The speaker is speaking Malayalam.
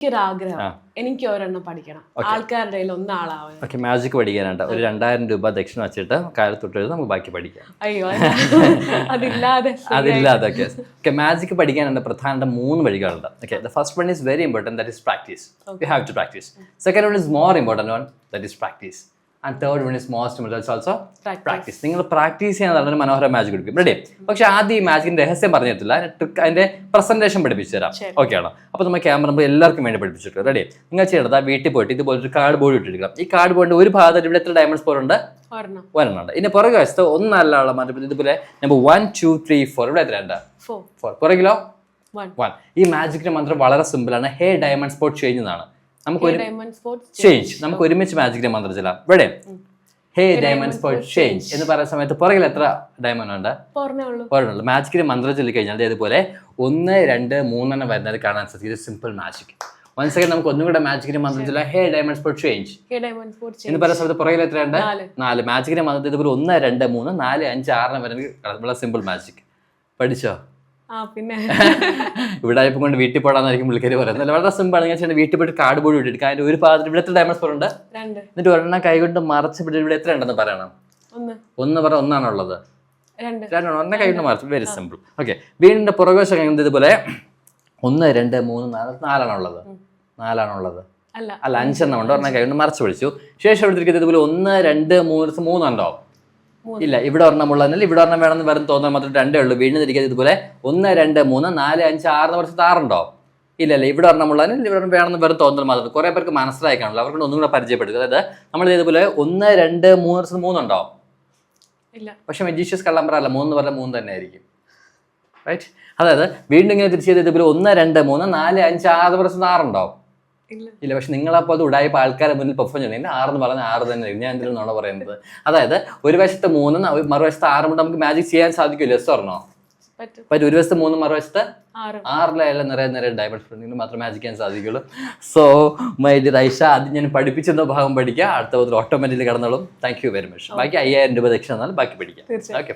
എനിക്കൊരാഗ്രഹം എനിക്ക് ഒരെണ്ണം പഠിക്കണം ആൾക്കാരുടെ ഒന്നാളാവാൻ. ഓക്കെ, മാജിക് പഠിക്കാനുണ്ട്. ഒരു 2000 രൂപ ദക്ഷിണ വെച്ചിട്ട് കാലത്തൊട്ട് നമുക്ക് ബാക്കി പഠിക്കാം. അയ്യോ അതില്ലാതെ ഓക്കെ, മാജിക് പഠിക്കാനുണ്ട് പ്രധാന 3 വഴികളുണ്ട്. Okay, the first one is very important, that is practice. You have to practice. Second one is more important one, that is practice. And third one is most important also practice. നിങ്ങൾ പ്രാക്ടീസ് ചെയ്യാൻ വളരെ മനോഹര മാജിക് പഠിക്കും. റെഡി? പക്ഷെ ആദ്യം ഈ മാജിക്കിന്റെ രഹസ്യം പറഞ്ഞിട്ടില്ല, ട്രിക്ക് അതിന്റെ പ്രസന്റേഷൻ പഠിപ്പിച്ചു തരാം. ഓക്കെ ആണോ? അപ്പോൾ നമ്മൾ ക്യാമറ എല്ലാവർക്കും വേണ്ടി പഠിപ്പിച്ചിട്ടുണ്ട്. റെഡി? നിങ്ങൾ ചെയ്യേണ്ടത് വീട്ടിൽ പോയിട്ട് ഇതുപോലൊരു കാർഡ് ബോർഡ് ഇട്ടിരിക്കണം. ഈ കാർഡ് ബോർഡിന്റെ ഒരു ഭാഗത്ത് ഇവിടെ എത്ര ഡയമണ്ട്സ് ബോർഡ് ഉണ്ട്? 1 ഉണ്ട്. ഇതിന്റെ പുറകെ വശത്ത് ഒന്നല്ല മാറ്റി ഇതുപോലെ നമ്പർ 1 2 3 4 ഇവിടെ എത്ര ഉണ്ട്? 4. പുറകിലോ 1. ഈ മാജിക്കിന്റെ മന്ത്രം വളരെ സിമ്പിൾ ആണ്. ഹേ ഡയമണ്ട് സ്പോട്ട് ചേഞ്ച് എന്നാണ്. നമുക്ക് ഒരുമിച്ച് മാജിക്കിന്റെ മന്ത്രം ചെല്ലാം. ഇവിടെ ഹേ ഡയമണ്ട് സ്പോട്ട് ചേഞ്ച് എന്ന് പറയുന്ന സമയത്ത് പുറകിൽ എത്ര ഡയമണ്ട് ഉണ്ട്? 4. മാജിക്കിന്റെ മന്ത്രം ചൊല്ലി കഴിഞ്ഞാൽ ഇതുപോലെ 1 2 3 വരുന്നത് കാണാൻ സാധിക്കും. ഇത് സിമ്പിൾ മാജിക്. വൺ സെക്കൻഡ് നമുക്ക് ഒന്നും കൂടെ മാജിക്കിന്റെ മന്ത്രം ചൊല്ലാം. ഹേ ഡയമണ്ട് സ്പോട്ട് ചേഞ്ച് എന്ന് പറയുന്ന സമയത്ത് പുറകിൽ എത്ര ഉണ്ട്? 4. മാജിക്കിന്റെ മന്ത്രത്തിൽ ഇതുപോലെ 1 2 3 4 5 6 വരുന്നത് സിമ്പിൾ മാജിക്. പഠിച്ചോ? പിന്നെ ഇവിടെ ഇപ്പം കൊണ്ട് വീട്ടിൽ പോടാന്നായിരിക്കും പുള്ളിക്കാരി പറയുന്നത്. വളരെ സിമ്പിൾ ആണ്. ഞാൻ വീട്ടിൽ പോയിട്ട് കാർഡ് ബോർഡ് ഇട്ടിട്ട് അതിന്റെ ഒരു ഭാഗത്ത് ഇവിടെ എത്ര ഡയമണ്ട്സ് ഉണ്ട്? 2. എന്നിട്ട് ഒരെണ്ണം കൈകൊണ്ട് മറച്ച് പിടിച്ച് ഇവിടെ എത്ര ഉണ്ടെന്ന് പറയണം. 1 പറ. 1 ആണുള്ളത്. 2 ഒരെണ്ണം കൈകൊണ്ട് മറച്ച്. Very simple. ഓക്കെ, വീടിന്റെ പുറകുവശം ഇതുപോലെ 1 2 3 4 4ആണുള്ളത്. 4ആണുള്ളത് അല്ല, 5 എണ്ണം ഉണ്ട്. ഒരെണ്ണം കൈകൊണ്ട് മറച്ച് പിടിച്ചു. ശേഷം എടുത്തിരിക്കുന്നത് ഇതുപോലെ 1 2 3 3 ഉണ്ടോ? ഇല്ല, ഇവിടെ ഒരെണ്ണം ഉള്ളതിനാൽ ഇവിടെ ഒരെണ്ണം വേണമെന്ന് വരും തോന്നാൻ മാത്രം 2 ഉള്ളൂ. വീണ്ടും തിരിക്കുന്നത് ഇതുപോലെ 1 2 3 4 5 6 വർഷത്ത് 6 ഉണ്ടോ? ഇല്ല, ഇവിടെ ഒരെണ്ണം ഉള്ളതിനാൽ ഇവിടെ വേണമെന്ന് വരും തോന്നൽ മാത്രം. കുറെ പേർക്ക് മനസ്സിലായി കാണുള്ളൂ. അവർക്ക് ഒന്നും കൂടെ പരിചയപ്പെടുക. അതായത് നമ്മൾ ഇതുപോലെ 1 2 3 വർഷത്ത് 3 ഉണ്ടോ? ഇല്ല. പക്ഷെ മെജീഷ്യസ് കള്ളം പറയല്ല, 3 പറഞ്ഞാൽ 3 തന്നെ ആയിരിക്കും. റൈറ്റ്? അതായത് വീണ്ടും ഇങ്ങനെ തിരിച്ചു ചെയ്ത് ഇതുപോലെ 1 2 3 4 5 6 വർഷത്ത് 6 ഉണ്ടോ? ഇല്ല. പക്ഷെ നിങ്ങളപ്പോൾ അത് ഉടായ്പ ആൾക്കാരെ മുന്നിൽ പെർഫോം ചെയ്യണം. 6 എന്ന് പറഞ്ഞാൽ 6 തന്നെ. ഞാൻ എന്തിനാണ് നോണ പറയുന്നത്? അതായത് ഒരു വശത്ത് 3 മറുവശത്ത് 6 കൊണ്ട് നമുക്ക് മാജിക് ചെയ്യാൻ സാധിക്കുമല്ലോ? Yes or no? പറ്റും. ഒരു വശത്ത് 3 മറുവശത്ത് 6 നിറയെ ഡയമണ്ട്സ് നിങ്ങൾ മാത്രം മാജിക് ചെയ്യാൻ സാധിക്കുള്ളൂ. സോ മൈ ഡിയർ ഐഷ, അത് ഞാൻ പഠിപ്പിച്ചെന്ന ഭാഗം പഠിക്കുക. അടുത്ത ഓട്ടോമാറ്റിക്കലി കടന്നോളും. Thank you very much. ബാക്കി 5000 രൂപ ദക്ഷിണ ബാക്കി പഠിക്കാം. ഓക്കെ.